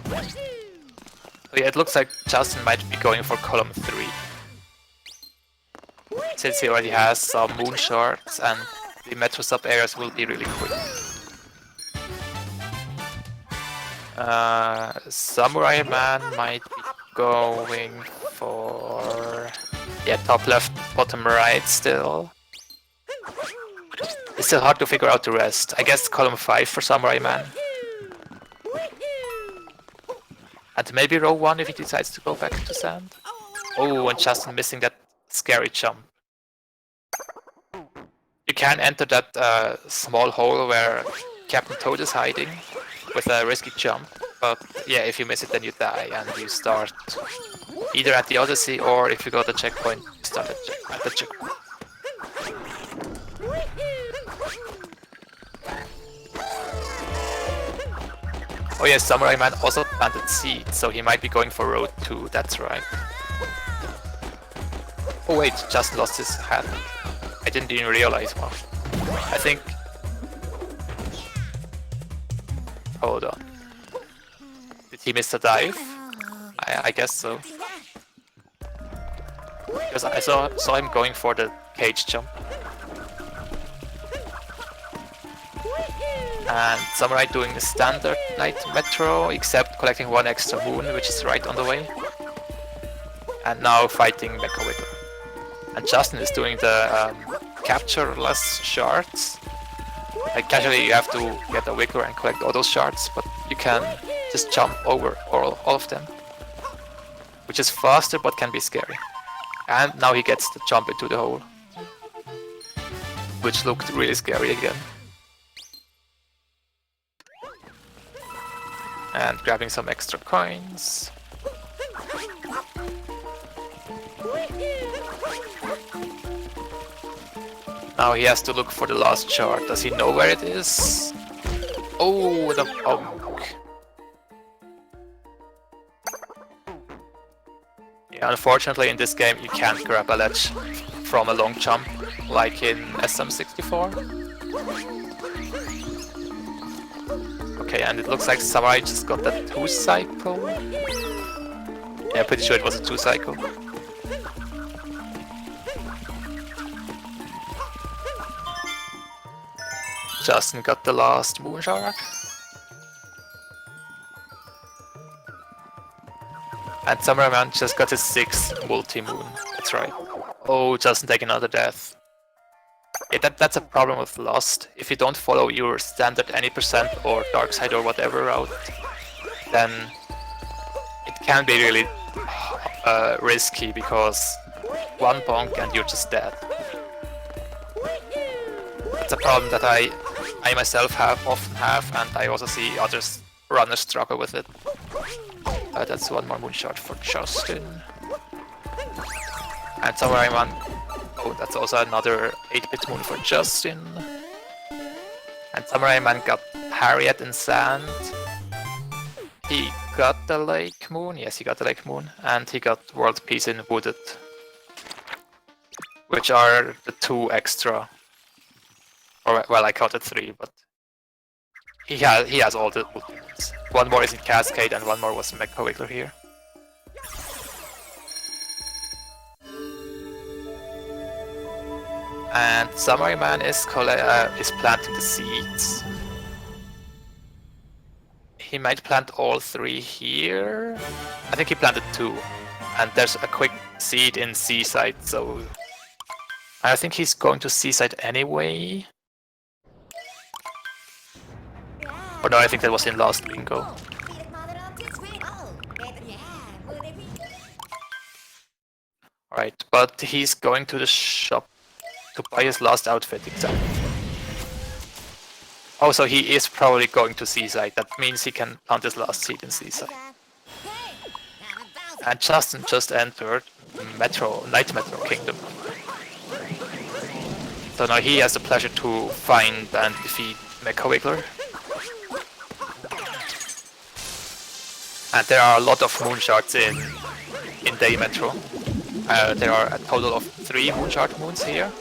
So yeah, it looks like Justin might be going for column 3. Since he already has some moon shards and the metro sub areas will be really quick. Samura1man might be going for... yeah, top left, bottom right still. It's still hard to figure out the rest. I guess column 5 for Samura1man. And maybe row 1 if he decides to go back to sand. Oh, and Justin missing that scary jump. You can enter that small hole where Captain Toad is hiding with a risky jump. But yeah, if you miss it then you die and you start either at the Odyssey or if you got a checkpoint, you start at the checkpoint. Oh yes, Samura1man also planted seeds, so he might be going for road 2, that's right. Oh wait, just lost his hat. I didn't even realize one. I think... hold on. Did he miss a dive? I guess so. Because I saw him going for the cage jump. And Samurai doing the standard night metro, except collecting 1 extra moon, which is right on the way. And now fighting Mecha Wiggler. And Justin is doing the capture less shards. Like casually you have to get a wicker and collect all those shards, but you can just jump over all of them. Which is faster but can be scary. And now he gets to jump into the hole. Which looked really scary again. And grabbing some extra coins. Now he has to look for the last shard. Does he know where it is? Oh, the bug. Yeah, unfortunately in this game you can't grab a ledge from a long jump like in SM64. Okay, and it looks like Samurai just got that 2-cycle. Yeah, pretty sure it was a 2-cycle. Justin got the last moon shard. And Samura1man just got his 6th multi-moon. That's right. Oh, Justin taking another death. Yeah, that's a problem with Lost. If you don't follow your standard any percent or dark side or whatever route, then it can be really risky because one bonk and you're just dead. That's a problem that I myself often have, and I also see others runners struggle with it. That's one more moonshot for Justin. And Samura1man. Oh, that's also another 8-bit moon for Justin. And Samura1man got Harriet in sand. He got the lake moon. Yes, he got the lake moon. And he got world peace in wooded. Which are the 2 extra. Or, well, I counted 3, but he has all the moons. One more is in Cascade and one more was Mecha Wiggler here. And Samura1man is planting the seeds. He might plant all 3 here. I think he planted 2. And there's a quick seed in Seaside, so I think he's going to Seaside anyway. Or no, I think that was in last bingo. Alright, but he's going to the shop to buy his last outfit, exactly. Oh, so he is probably going to Seaside. That means he can plant his last seed in Seaside. And Justin just entered Night Metro Kingdom. So now he has the pleasure to find and defeat Mecha Wiggler. And there are a lot of moonshards in Day Metro. There are a total of 3 moonshard moons here.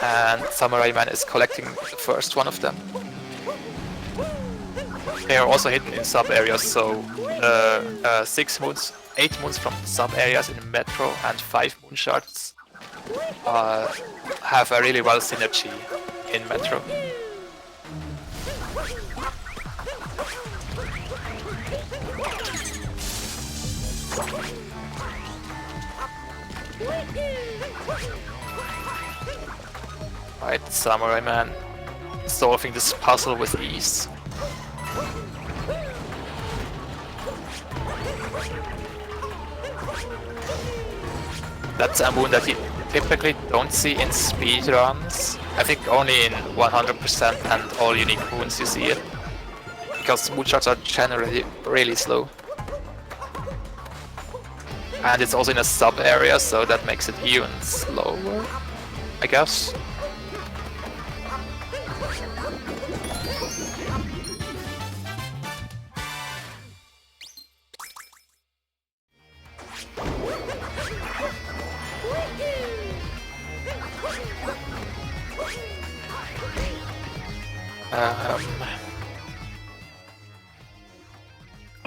And Samura1man is collecting the first one of them. They are also hidden in sub-areas, so 6 moons, 8 moons from sub-areas in Metro and 5 moonshards have a really well synergy in Metro. Right, Samura1man solving this puzzle with ease. That's a moon that you typically don't see in speedruns. I think only in 100% and all unique moons you see it. Because moonshots are generally really slow. And it's also in a sub-area, so that makes it even slower, I guess.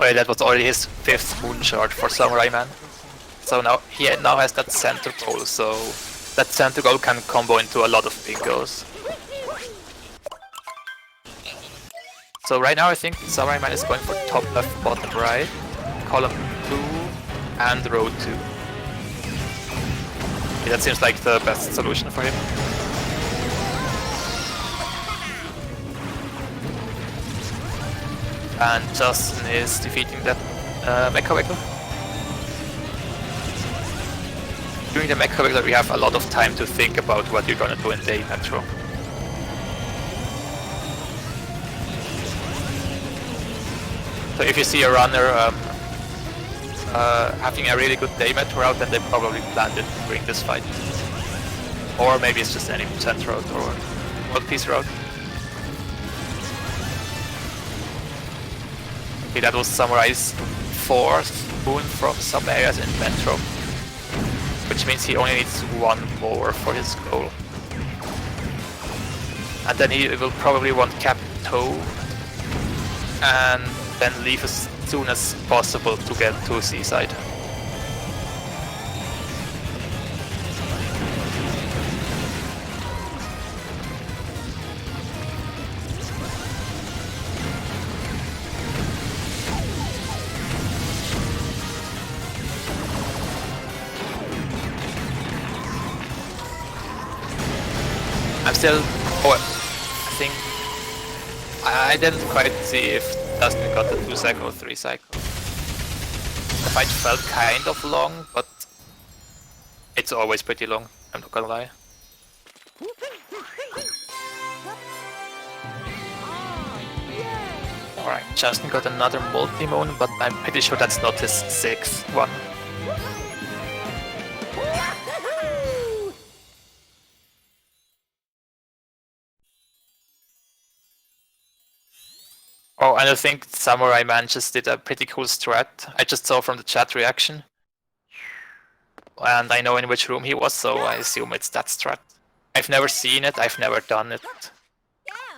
Oh yeah, that was already his 5th moonshard for Samura1man. So now he has that center goal, so that center goal can combo into a lot of bingos. So right now I think Samura1man is going for top left, bottom right, column 2 and row 2. Yeah, that seems like the best solution for him. And Justin is defeating that Mecha Wiggler. During the Mecha Wiggler we have a lot of time to think about what you're gonna do in day metro. So if you see a runner having a really good day metro route, then they probably planned it during this fight. Or maybe it's just any percent route or world piece route. Okay, that was Samurai's 4th moon from some areas in Metro, which means he only needs 1 more for his goal. And then he will probably want Cap Toe and then leave as soon as possible to get to Seaside. I'm still... Oh, I think... I didn't quite see if Dustin got the 2 cycle or 3 cycle. The fight felt kind of long, but it's always pretty long, I'm not gonna lie. Alright, Justin got another multi-moon, but I'm pretty sure that's not his 6th one. Oh, and I think Samura1man just did a pretty cool strat. I just saw from the chat reaction. And I know in which room he was, so I assume it's that strat. I've never seen it, I've never done it.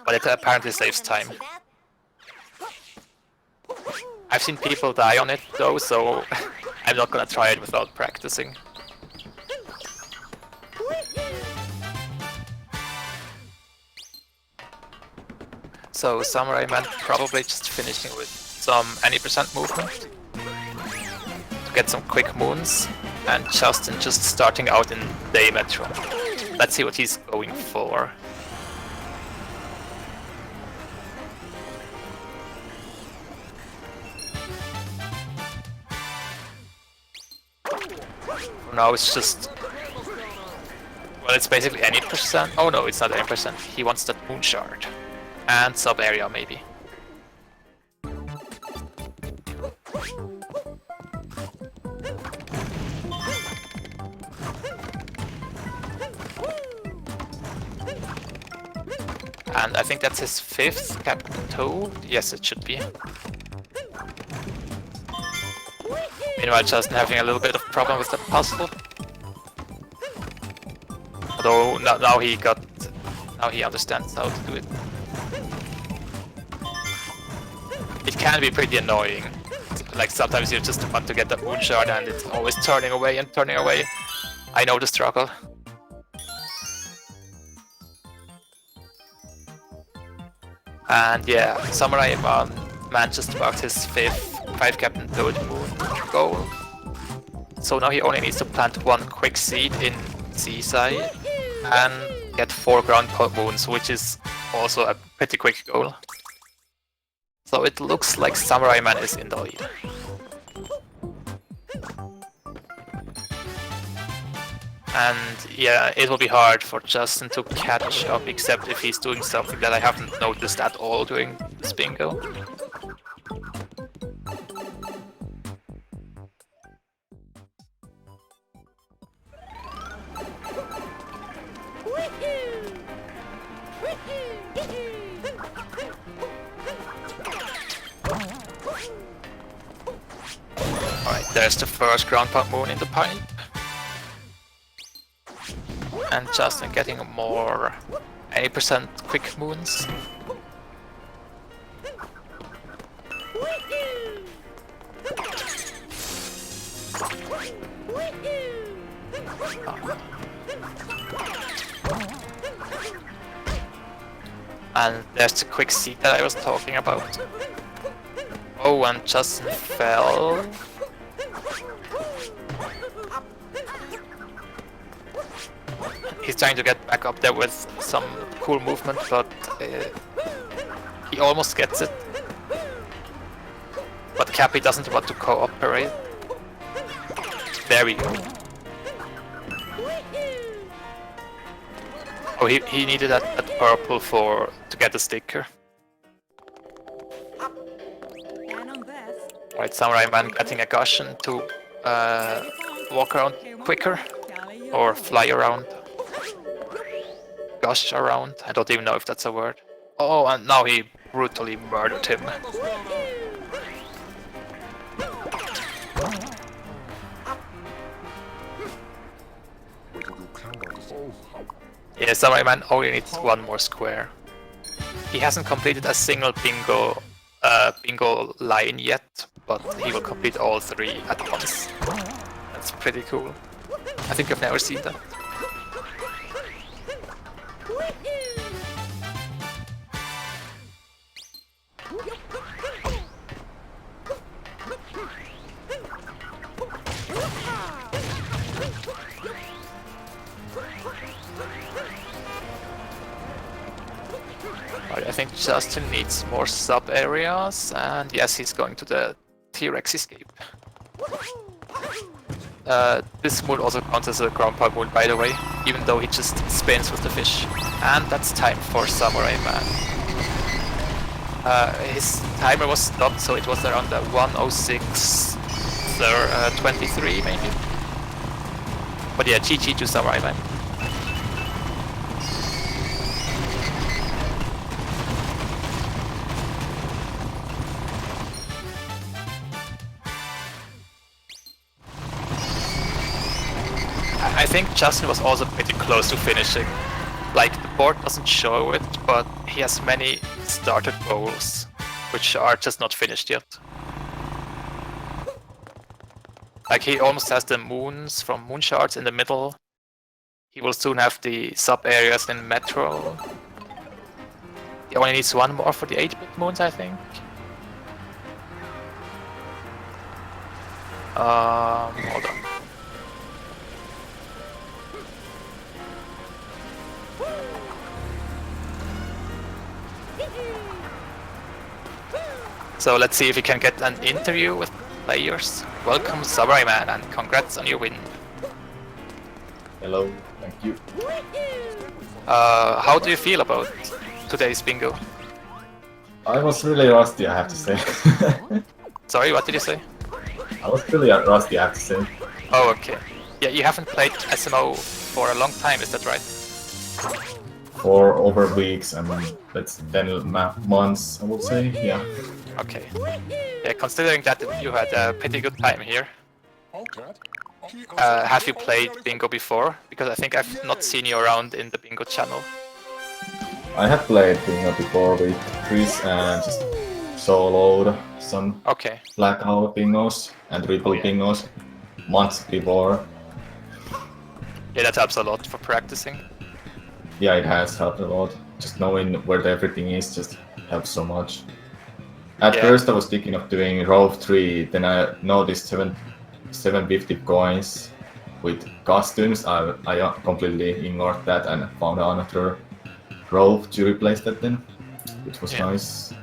But it apparently saves time. I've seen people die on it though, so I'm not gonna try it without practicing. So Samura1man probably just finishing with some any percent movement to get some quick moons, and Justin just starting out in day metro. Let's see what he's going for. For now it's just... well, it's basically any percent. Oh no, it's not any percent. He wants that moon shard. And sub-area, maybe. And I think that's his 5th Captain Toad. Yes, it should be. Meanwhile, Justin having a little bit of problem with that puzzle. Although now he understands how to do it. It can be pretty annoying. Like sometimes you just want to get the moon shard and it's always turning away and turning away. I know the struggle. And yeah, Samura1man just marked his 5 Captain Toad moon goal. So now he only needs to plant 1 quick seed in Seaside and get 4 ground moons, which is also a pretty quick goal. So it looks like Samura1man is in the lead. And yeah, it will be hard for Justin to catch up, except if he's doing something that I haven't noticed at all during this bingo. Alright, there's the first ground pound moon in the pipe. And Justin getting more 80% quick moons. And there's the quick seed that I was talking about. Oh, and Justin fell. He's trying to get back up there with some cool movement, but he almost gets it. But Cappy doesn't want to cooperate. There we go. Oh, he needed that purple to get the sticker. Alright, Samura1man getting a caution to walk around quicker. Or fly around. Gush around. I don't even know if that's a word. Oh, and now he brutally murdered him. Yeah, Samura1man only needs one more square. He hasn't completed a single bingo line yet, but he will complete all 3 at once. That's pretty cool. I think I've never seen that. I think Justin needs more sub-areas, and yes, he's going to the T-Rex escape. This moon also counts as a ground pound moon, by the way, even though he just spins with the fish. And that's time for Samura1man. His timer was stopped, so it was around the 106.23 maybe. But yeah, GG to Samura1man. I think Justin was also pretty close to finishing. Like, the board doesn't show it, but he has many started goals, which are just not finished yet. Like, he almost has the moons from moon shards in the middle. He will soon have the sub-areas in Metro. He only needs one more for the 8-bit moons, I think. Hold on. So let's see if we can get an interview with players. Welcome Samura1man and congrats on your win. Hello, thank you. How do you feel about today's bingo? I was really rusty, I have to say. Sorry, what did you say? I was really rusty, I have to say. Oh, okay. Yeah, you haven't played SMO for a long time, is that right? For over weeks and that's 10 months, I would say, yeah. Okay. Yeah, considering that you had a pretty good time here. Have you played bingo before? Because I think I've not seen you around in the bingo channel. I have played bingo before with Chris and just soloed some blackout bingos and triple bingos months before. Yeah, that helps a lot for practicing. Yeah, it has helped a lot. Just knowing where everything is just helps so much. At first I was thinking of doing row 3, then I noticed 750 coins with costumes. I completely ignored that and found another row to replace that then, which was nice.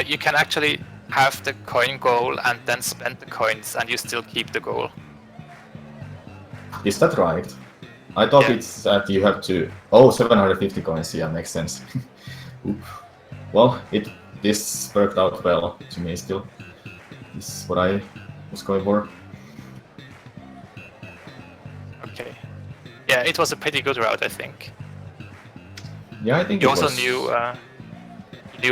You can actually have the coin goal and then spend the coins and you still keep the goal. Is that right? I thought it's that you have to... Oh, 750 coins, yeah, makes sense. Well, this worked out well to me still. This is what I was going for. Okay. Yeah, it was a pretty good route, I think. Yeah, I think you also knew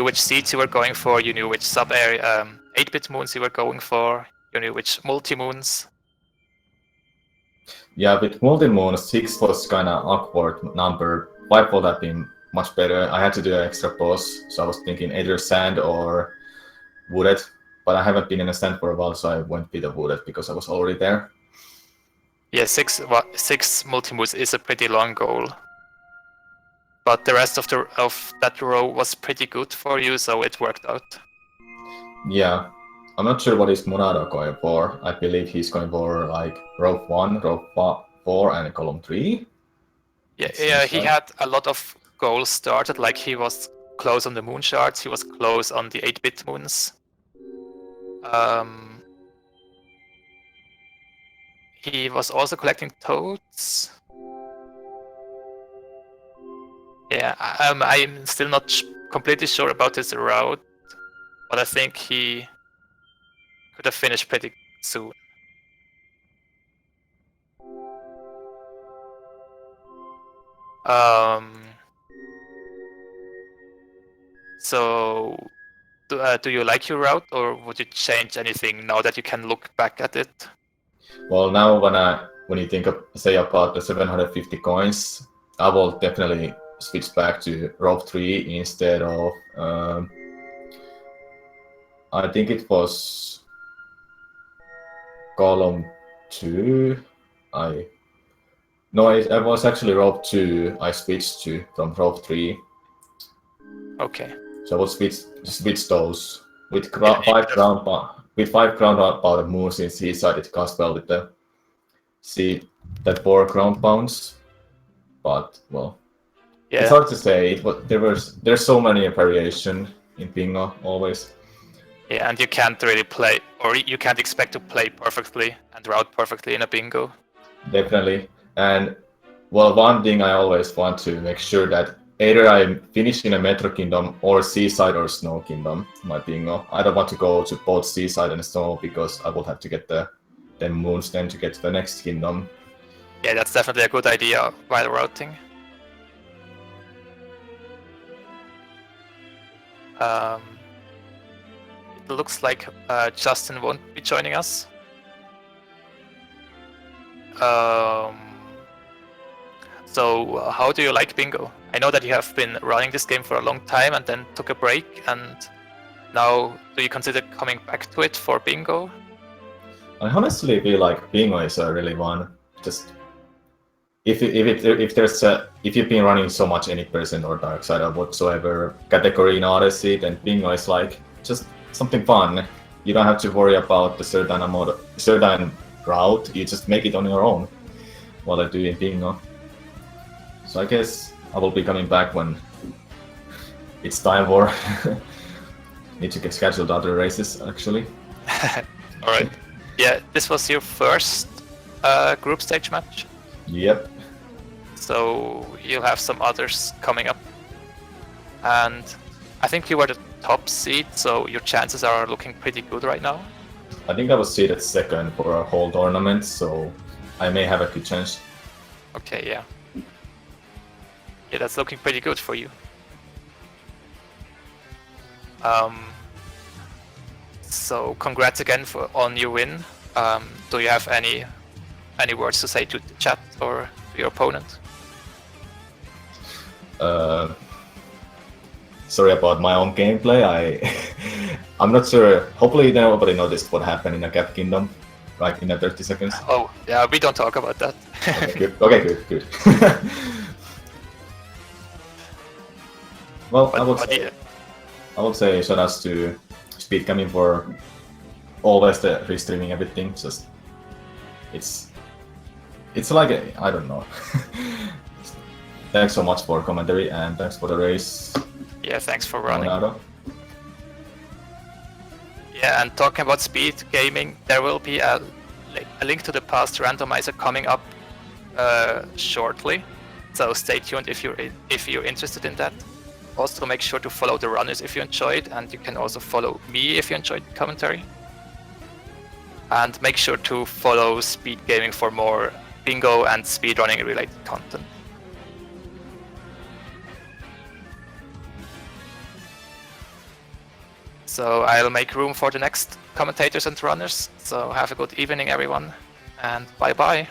which seeds you were going for, you knew which sub-area, 8-bit moons you were going for, you knew which multi-moons. Yeah, with multi-moon, 6 was kinda awkward number. 5 would have been much better. I had to do an extra pause, so I was thinking either sand or wooded, but I haven't been in a sand for a while, so I went with the wooded because I was already there. Yeah, 6 multi-moons is a pretty long goal. But the rest of that row was pretty good for you, so it worked out. Yeah. I'm not sure what is Monado going for. I believe he's going for like row 1, row 4, and column 3. Yeah, he had a lot of goals started, like he was close on the moon shards, he was close on the 8-bit moons. He was also collecting toads. Yeah, I'm still not completely sure about his route, but I think he could have finished pretty soon. So, do you like your route, or would you change anything now that you can look back at it? Well, now when you think of, say, about the 750 coins, I will definitely switch back to rope 3 instead of I think it was column 2. No, it was actually rope 2 I switched to from rope 3. Okay. So I will switch those with Yeah, five ground powder moves in seaside. It costs well with the that 4 ground pounds, but well, yeah. it's hard to say. There's so many variation in bingo always. Yeah, and you can't really play, or you can't expect to play perfectly and route perfectly in a bingo. Definitely, and well, one thing I always want to make sure that either I finish in a Metro Kingdom or Seaside or Snow Kingdom, my bingo. I don't want to go to both Seaside and Snow because I will have to get the 10 moons then to get to the next kingdom. Yeah, that's definitely a good idea while routing. It looks like Justin won't be joining us. So how do you like bingo? I know that you have been running this game for a long time and then took a break, and now do you consider coming back to it for bingo? I honestly feel like bingo is a really one. Just if you've been running so much any percent or dark side or whatsoever category in Odyssey, then bingo is like just something fun. You don't have to worry about the certain route. You just make it on your own while I do in bingo. So I guess I will be coming back when it's time for need to get scheduled other races actually. All right. Yeah, this was your first group stage match. Yep. So you'll have some others coming up. And I think you were the top seed, so your chances are looking pretty good right now. I think I was seeded second for a whole tournament, so I may have a good chance. Okay, yeah. Yeah, that's looking pretty good for you. So congrats again on your win. Do you have any words to say to the chat or to your opponent? Sorry about my own gameplay. I'm not sure. Hopefully nobody noticed what happened in a Gap Kingdom, right in the 30 seconds. Oh, yeah, we don't talk about that. Okay, good. Well, I would say shout outs to Speed coming for always the restreaming everything. Just it's like I don't know. Thanks so much for commentary and thanks for the race. Yeah, thanks for running. Monado. Yeah, and talking about speed gaming, there will be a link to the past randomizer coming up shortly. So stay tuned if you're interested in that. Also make sure to follow the runners if you enjoyed, and you can also follow me if you enjoyed the commentary. And make sure to follow Speed Gaming for more bingo and speedrunning related content. So I'll make room for the next commentators and runners. So have a good evening, everyone, and bye-bye.